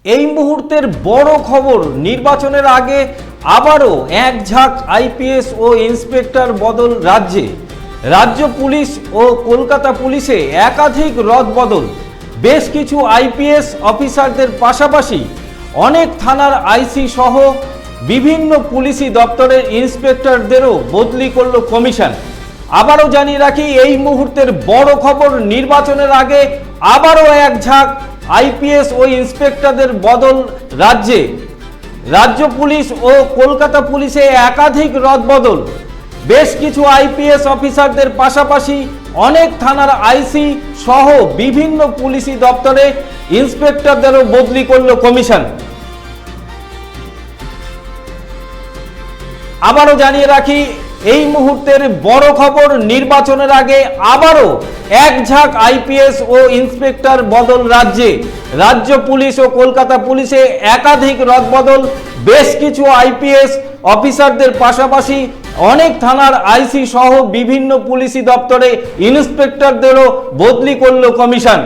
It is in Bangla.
এই মুহূর্তের বড় খবর, নির্বাচনের আগে আবারও এক ঝাঁক আইপিএস ও ইন্সপেক্টর বদল রাজ্যে। রাজ্য পুলিশ ও কলকাতা পুলিশে একাধিক রদবদল। বেশ কিছু আইপিএস অফিসারদের পাশাপাশি অনেক থানার আইসি সহ বিভিন্ন পুলিশি দপ্তরের ইন্সপেক্টরদেরও বদলি করল কমিশন। আবারও জানিয়ে রাখি, এই মুহূর্তের বড় খবর, নির্বাচনের আগে আবারও এক ঝাঁক আইপিএস ও ইন্সপেক্টরদের বদল রাজ্যে। রাজ্য পুলিশ ও কলকাতা পুলিশে একাধিক রদবদল। বেশ কিছু আইপিএস অফিসারদের পাশাপাশি অনেক থানার আইসি সহ বিভিন্ন পুলিশি দপ্তরে ইন্সপেক্টরদেরও বদলি করল কমিশন। আবারও জানিয়ে রাখি, এই মুহূর্তের বড় খবর, নির্বাচনের আগে আবারও এক ঝাঁক আইপিএস ও ইন্সপেক্টর বদল রাজ্যে। রাজ্য পুলিশ ও কলকাতা পুলিশে একাধিক রদবদল। বেশ কিছু আইপিএস অফিসারদের পাশাপাশি অনেক থানার আইসি সহ বিভিন্ন পুলিশি দপ্তরে ইন্সপেক্টরদেরও বদলি করল কমিশন।